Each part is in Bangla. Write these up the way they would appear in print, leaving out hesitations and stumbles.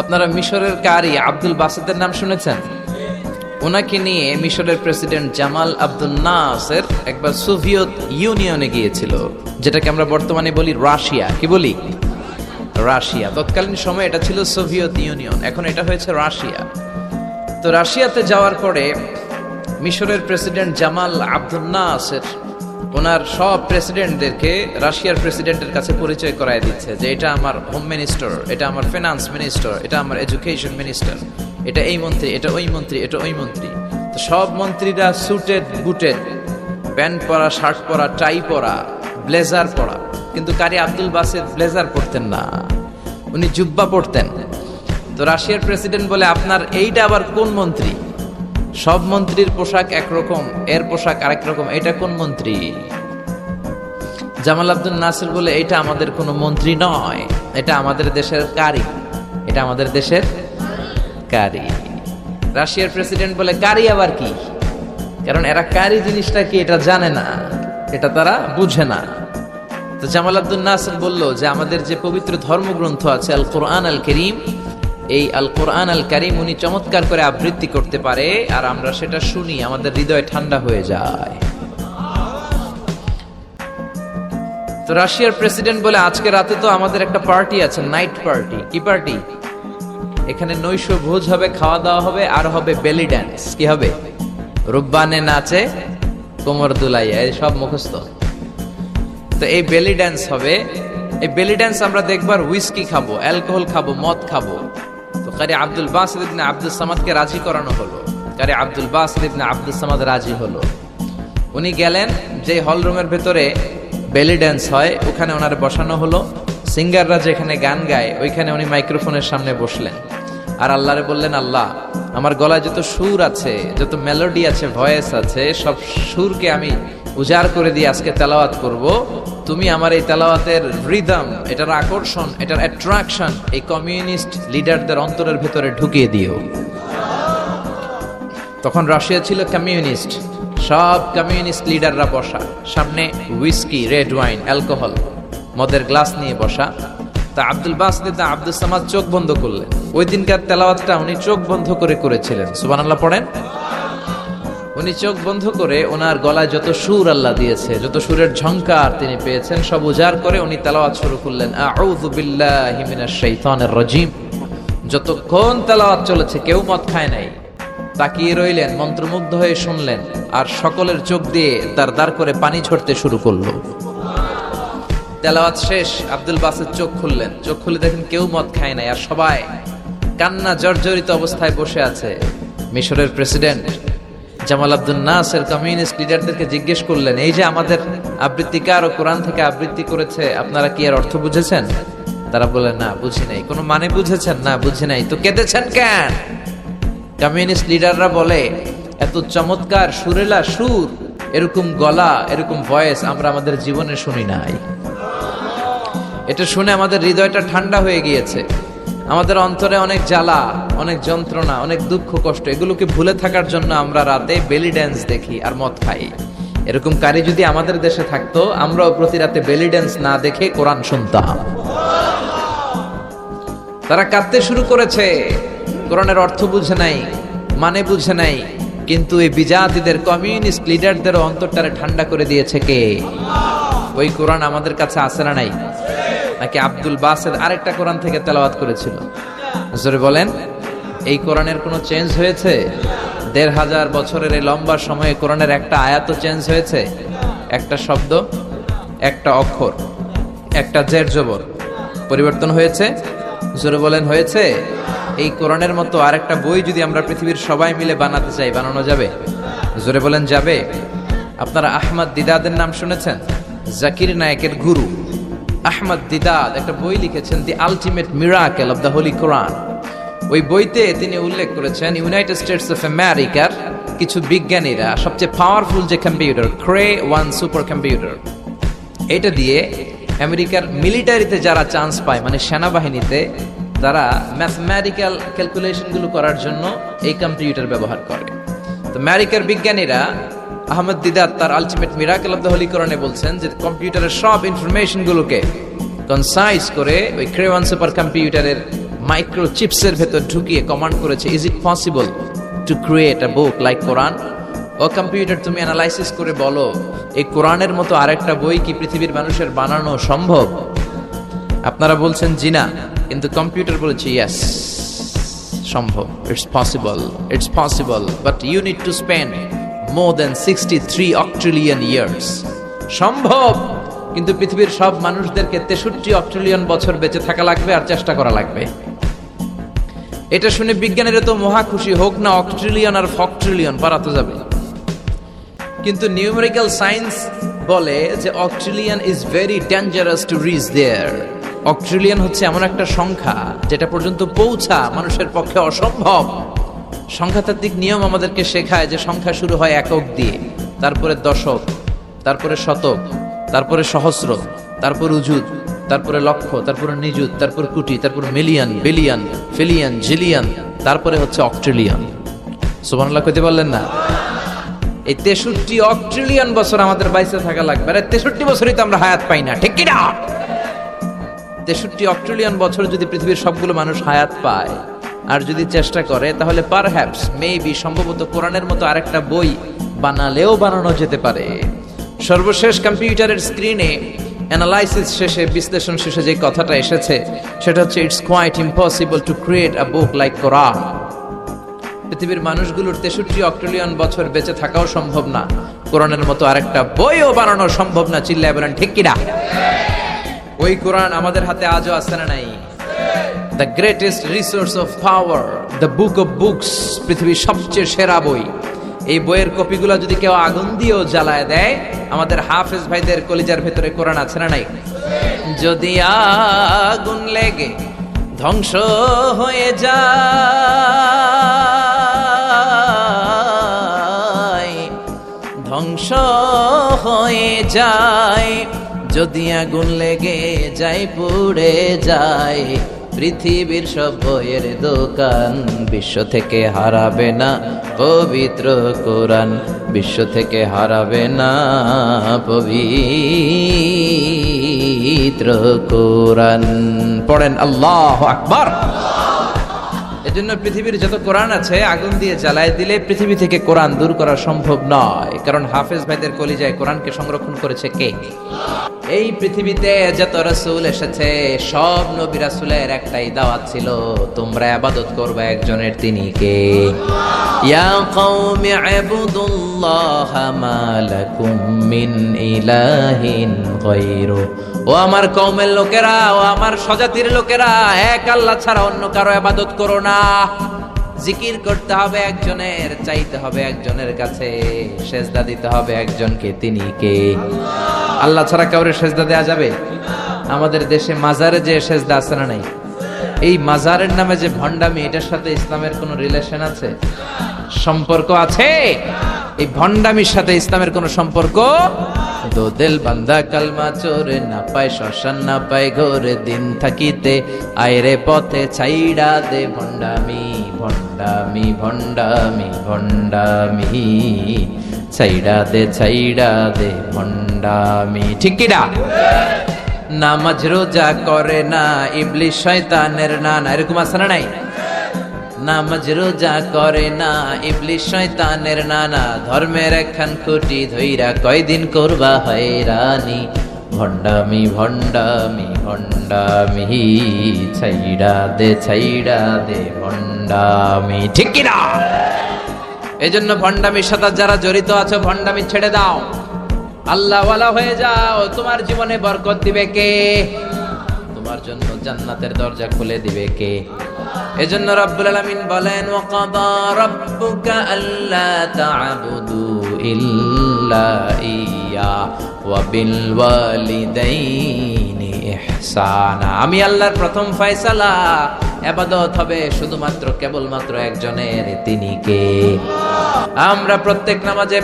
আপনারা মিশরের কারি আব্দুল বাসেতের নাম শুনেছেন? ওনাকে নিয়ে মিশরের প্রেসিডেন্ট জামাল আব্দুল নাসের একবার সোভিয়েত ইউনিয়নে গিয়েছিল, যেটাকে আমরা বর্তমানে বলি রাশিয়া। কি বলি? রাশিয়া। তৎকালীন সময় এটা ছিল সোভিয়েত ইউনিয়ন, এখন এটা হয়েছে রাশিয়া। তো রাশিয়াতে যাওয়ার পরে মিশরের প্রেসিডেন্ট জামাল আব্দুল নাসের ওনার সব প্রেসিডেন্টদেরকে রাশিয়ার প্রেসিডেন্টের কাছে পরিচয় করায় দিচ্ছে যে এটা আমার হোম মিনিস্টার, এটা আমার ফিনান্স মিনিস্টার, এটা আমার এডুকেশন মিনিস্টার, এটা এই মন্ত্রী, এটা ওই মন্ত্রী, এটা ওই মন্ত্রী। তো সব মন্ত্রীরা সুটেড বুটেড, প্যান্ট পরা, শার্ট পরা, টাই পরা, ব্লেজার পরা। কিন্তু কারি আব্দুল বাসেত ব্লেজার পরতেন না, উনি জুব্বা পরতেন। তো রাশিয়ার প্রেসিডেন্ট বলে, আপনার এইটা আবার কোন মন্ত্রী? সব মন্ত্রীর পোশাক একরকম, এর পোশাক আরেক রকম, এটা কোন মন্ত্রী? জামাল আব্দুল নাসির বলে, এটা আমাদের কোনো মন্ত্রী নয়, এটা আমাদের দেশের কারি, এটা আমাদের দেশের কারি। রাশিয়ার প্রেসিডেন্ট বলে, কারি আবার কি? কারণ এরা কারি জিনিসটা কি এটা জানে না, এটা তারা বুঝে না। তো জামাল আব্দুল নাসির বলল যে আমাদের যে পবিত্র ধর্মগ্রন্থ আছে আল কোরআন আল করিম, এই আল কোরআন আল কারীম উনি চমৎকার করে আবৃত্তি করতে পারে, আর আমরা সেটা শুনি, আমাদের হৃদয় ঠান্ডা হয়ে যায়। তো রাশিয়ার প্রেসিডেন্ট বলে, আজকে রাতে তো আমাদের একটা পার্টি আছে, নাইট পার্টি। কি পার্টি? এখানে নৈশ ভোজ হবে, খাওয়া দাওয়া হবে, আর হবে বেলি ড্যান্স। কি হবে? রুব্বানে নাচে কোমর দুলাইয়া, এই সব মুখস্থ। তো এই বেলি ড্যান্স হবে, এই বেলি ড্যান্স আমরা দেখবার, হুইস্কি খাবো, অ্যালকোহল খাবো, মদ খাবো। তো কারি আব্দুল বাসিত ইবনে আব্দুস সামাদকে রাজি করানো হলো। কারি আব্দুল বাসিত ইবনে আব্দুস সামাদ রাজি হলো। উনি গেলেন যে হল রুমের ভেতরে বেলি ড্যান্স হয়, ওখানে ওনার বসানো হলো। সিঙ্গাররা যেখানে গান গায় ওইখানে উনি মাইক্রোফোনের সামনে বসলেন, আর আল্লাহরে বললেন, আল্লাহ, আমার গলায় যত সুর আছে, যত মেলোডি আছে, ভয়েস আছে, সব সুরকে আমি উজাড় করে দিয়ে আজকে তেলাওয়াত করব। তুমি আমার এই তেলাওয়াতের রিদম, এটার আকর্ষণ, এটার অ্যাট্রাকশন এই কমিউনিস্ট লিডারদের অন্তরের ভেতরে ঢুকিয়ে দিও। তখন রাশিয়া ছিল কমিউনিস্ট, সব কমিউনিস্ট লিডাররা বসা, সামনে হুইস্কি, রেড ওয়াইন, অ্যালকোহল, মদের গ্লাস নিয়ে বসা। তা আব্দুল বাসিত আব্দুস সামাদ চোখ বন্ধ করলেন। ওই দিনকার তেলাওয়াতটা উনি চোখ বন্ধ করে করেছিলেন। সুবহানাল্লাহ পড়েন। উনি চোখ বন্ধ করে ওনার গলায় যত সুর আল্লাহ দিয়েছে, যত সুরের ঝংকার তিনি পেয়েছেন, সব উজাড় করে উনি তেলাওয়াত শুরু করলেন, আউযু বিল্লাহি মিনাশ শাইতানির রাজিম। যতক্ষণ তেলাওয়াত চলেছে কেউ মদ খায় নাই, তাকিয়ে রইলেন, মন্ত্রমুগ্ধ হয়ে শুনলেন, আর সকলের চোখ দিয়ে দার দার করে পানি ঝরতে শুরু করলো। তেলাওয়াত শেষ, আব্দুল বাসিত চোখ খুললেন, চোখ খুলে দেখেন কেউ মদ খায় নাই, আর সবাই কান্না জর্জরিত অবস্থায় বসে আছে। মিশরের প্রেসিডেন্ট জামাল আব্দুল নাসের কমিউনিস্ট লিডারদেরকে জিজ্ঞেস করলেন, এই যে আমাদের আবৃত্তিকার ও কোরআন থেকে আবৃত্তি করেছে, আপনারা কি এর অর্থ বুঝেছেন? তারা বলে, না বুঝি নাই। কোনো মানে বুঝেছেন? না বুঝি নাই। তো কেঁদেছেন কেন? কমিউনিস্ট লিডাররা বলে, এত চমৎকার সুরেলা সুর, এরকম গলা, এরকম ভয়েস আমরা আমাদের জীবনে শুনি নাই। এটা শুনে আমাদের হৃদয়টা ঠান্ডা হয়ে গিয়েছে, আমাদের অন্তরে অনেক জ্বালা, অনেক যন্ত্রণা, অনেক দুঃখ কষ্ট, এগুলোকে ভুলে থাকার জন্য আমরা রাতে বেলি ড্যান্স দেখি আর মদ খাই। এরকম কারি যদি আমাদের দেশে থাকতো, আমরাও প্রতি রাতে বেলি ড্যান্স না দেখে কোরআন শুনতাম। তারা কাঁদতে শুরু করেছে, কোরআনের অর্থ বুঝে নাই, মানে বুঝে নাই, কিন্তু এই বিজাতিদের কমিউনিস্ট লিডারদের অন্তরটারে ঠান্ডা করে দিয়েছে কে? ওই কোরআন আমাদের কাছে আছে না নাই? নাকি আব্দুল বাসিত আরেকটা কোরআন থেকে তেলাওয়াত করেছিল? জোরে বলেন। এই কোরআনের কোনো চেঞ্জ হয়েছে? ১৫০০ বছরের এই লম্বা সময়ে কোরআনের একটা আয়াত চেঞ্জ হয়েছে? একটা শব্দ, একটা অক্ষর, একটা জের জবর পরিবর্তন হয়েছে? জোরে বলেন, হয়েছে? এই কোরআনের মতো আরেকটা বই যদি আমরা পৃথিবীর সবাই মিলে বানাতে চাই, বানানো যাবে? জোরে বলেন, যাবে? আপনারা আহমদ দিদাদের নাম শুনেছেন? জাকির নায়েকের গুরু আহমদ দিদাদ একটা বই লিখেছেন, the ultimate miracle of the holy Quran. ওই বইতে তিনি উল্লেখ করেছেন, ইউনাইটেড স্টেটস অফ আমেরিকার কিছু বিজ্ঞানীরা সবচেয়ে পাওয়ারফুল যে কম্পিউটার, ক্রে 1 সুপার কম্পিউটার, এটা দিয়ে আমেরিকার মিলিটারিতে যারা চান্স পায়, মানে সেনাবাহিনীতে, তারা ম্যাথমেটিক্যাল ক্যালকুলেশনগুলো করার জন্য এই কম্পিউটার ব্যবহার করে। তো আমেরিকার বিজ্ঞানীরা আহমদ দিদাত তার ultimate miracle of the Holi কোরআনে বলছেন যে কম্পিউটারের সব ইনফরমেশন গুলোকে কনসাইজ করে ওই ক্রে 1 সুপার কম্পিউটারের মাইক্রো চিপসের ভেতর ঢুকিয়ে কমান্ড করেছে, is it possible to create a book like Quran? ও কম্পিউটার, তুমি অ্যানালাইসিস করে বলো, এই কোরআনের মতো আরেকটা বই কি পৃথিবীর মানুষের বানানো সম্ভব? আপনারা বলছেন জি না, কিন্তু কম্পিউটার বলেছে ইয়েস, সম্ভব। It's possible, but you need to spend more than 63 octillion years. সম্ভব, কিন্তু পৃথিবীর সব মানুষদেরকে 63 অক্ট্রিলিয়ন বছর বেঁচে থাকা লাগবে আর চেষ্টা করা লাগবে। এটা শুনে বিজ্ঞানীরা তো মহা খুশি, হোক না অক্ট্রিলিয়ন আর ফক্ট্রিলিয়ন, পারা তো যাবে। কিন্তু নিউমেরিক্যাল সায়েন্স বলে যে octillion is very dangerous to reach there. Octillion হচ্ছে এমন একটা সংখ্যা যেটা পর্যন্ত পৌঁছা মানুষের পক্ষে অসম্ভব। সংখ্যাতাত্ত্বিক নিয়ম আমাদেরকে শেখায় যে সংখ্যা শুরু হয় একক দিয়ে, তারপরে দশক, তারপরে শতক, তারপরে সহস্র, তারপর উজুত, তারপরে লক্ষ, তারপরে নিযুত, তারপর কোটি, তারপর মিলিয়ন, বিলিয়ন, ফিলিয়ন, জিলিয়ন, তারপরে হচ্ছে অক্ট্রিলিয়ন। সুবহানাল্লাহ কইতে পারলেন না? এই 63 অক্ট্রিলিয়ন বছর আমাদের বাইসে থাকা লাগবে। আরে 63 বছরই তো আমরা হায়াত পাই না, ঠিক কি না? 63 অক্ট্রিলিয়ন বছর যদি পৃথিবীর সবগুলো মানুষ হায়াত পায় আর যদি চেষ্টা করে, তাহলে পারহ্যাপস, মেবি, সম্ভবত কোরআনের মতো আরেকটা বই বানালেও বানানো যেতে পারে। সর্বশেষ কম্পিউটারের স্ক্রিনে অ্যানালাইসিস শেষে, বিশ্লেষণ শেষে যে কথাটা এসেছে সেটা হচ্ছে, it's quite impossible to create a book like Quran. পৃথিবীর মানুষগুলোর 63 অক্ট্রিলিয়ন বছর বেঁচে থাকাও সম্ভব না, কোরআনের মতো আরেকটা বইও বানানো সম্ভব না। চিল্লায় বলেন ঠিক কিনা? ওই কোরআন আমাদের হাতে আজও আছে না নাই? The greatest resource of power, the book of books, পৃথিবীর সবচেয়ে সেরা বই। এই বইয়ের কপিগুলো যদি কেউ আগুন দিয়েও জ্বালায় দেয়, আমাদের হাফেজ ভাইদের কলিজার ভেতরে কোরআন আছে না নাই? যদি আগুন লেগে ধ্বংস হয়ে যায়, ধ্বংস হয়ে যায়, যদি আগুন লেগে যায়, পুড়ে যায় পৃথিবীর সব বইয়ের দোকান, বিশ্ব থেকে হারাবে না পবিত্র কোরআন, বিশ্ব থেকে হারাবে না পবিত্র কোরআন। পড়েন আল্লাহু আকবার। এজন্য পৃথিবীর যত কোরআন আছে আগুন দিয়ে জ্বালায় দিলে পৃথিবী থেকে কোরআন দূর করা সম্ভব নয়, কারণ হাফেজ ভাইদের কলিজায় কোরআনকে সংরক্ষণ করেছে কে? এই পৃথিবীতে যত রাসূল এসেছে, সব নবী রাসূলের একটাই দাওয়াত ছিল, তোমরা ইবাদত করবে একজনের, তিনি কে? ইয়া কওমি ইবুদুল্লাহা মা লাকুম মিন ইলাহিন গায়রু। ও আমার কওমের লোকেরা, ও আমার স্বজাতির লোকেরা, এক আল্লাহ ছাড়া অন্য কারো ইবাদত করো না। জিকির করতে হবে একজনের, চাইতে হবে একজনের কাছে, সেজদা দিতে হবে একজনকে, তিনি কে? আল্লাহ ছাড়া কাউরে সেজদা দেয়া যাবে? আমাদের দেশে মাজারে যে সেজদা আছে না নাই? এই মাজারের নামে যে ভণ্ডামি, এটার সাথে ইসলামের কোনো রিলেশন আছে? সম্পর্ক আছে? এই ভণ্ডামির সাথে ইসলামের কোনো সম্পর্ক? দো দিল বান্দা কালমা চোরে, না পায় শ্মশান, না পায় ঘরে, দিন থাকিতে আয়রে পথে ছাইড়া দে ভণ্ডামি, ভণ্ডামি, ভণ্ডামি, ভণ্ডামি, ছাইড়া দে ভণ্ডামি, ঠিক কি না? নামাজ রোজা করে না, ইবলিশ শয়তানের নানা, এরকম আছে না নাই? নামাজ রোজা করে না, ইবলিশ শয়তানের নানা, ধর্মের একখান খুঁটি ধইরা কয়দিন করবা হয়রানি, ভণ্ডামি, ভণ্ডামি, ভণ্ডামি, ছাইড়া দে ভণ্ডামি, ঠিক কি না? এজন্য ভণ্ডামির সাথে যারা জড়িত আছো, ভণ্ডামি ছেড়ে দাও, আল্লাহওয়ালা হয়ে যাও। তোমার জীবনে বরকত দিবে কে? তোমার জন্য জান্নাতের দরজা খুলে দিবে কে? এজন্য রব্বুল আলামিন বলেন, ওয়া কাদা রাব্বুকা আল্লা তা'বুদু ইল্লা ইয়্যা ওয়া বিল ওয়ালিদাইনি ইহসানা। আমি আল্লাহর প্রথম ফয়সালা, ইবাদত হবে শুধুমাত্র কেবলমাত্র একজনের, তিনি কে? আমরা প্রত্যেক নামাজে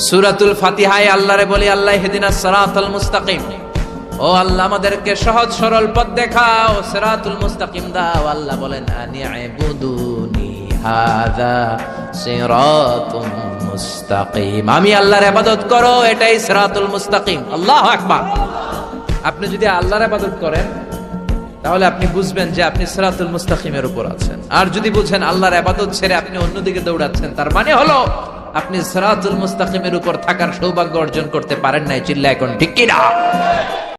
সূরাতুল ফাতিহায় আল্লাহরে বলি, আল্লাহ ইহদিনাস সিরাতাল মুস্তাকিম, ও আল্লাহ আমাদেরকে সহজ সরল পথ দেখাও, সিরাতুল মুস্তাকিম দাও। আল্লাহ বলেন, আনি'বুদুনি হাযা সিরাতুম মুস্তাকিম, আমি আল্লাহর ইবাদত করো, এটাই সিরাতুল মুস্তাকিম। আল্লাহু আকবার। আপনি যদি আল্লাহর ইবাদত করেন, তাহলে আপনি বুঝবেন যে আপনি সিরাতুল মুস্তাকিমের উপর আছেন। আর যদি বুঝেন আল্লাহর ইবাদত ছেড়ে আপনি অন্যদিকে দৌড়াচ্ছেন, তার মানে হলো আপনি সিরাতুল মুস্তাকিমের উপর থাকার সৌভাগ্য অর্জন করতে পারেন নাই। চিল্লায় এখন ঠিক কিনা?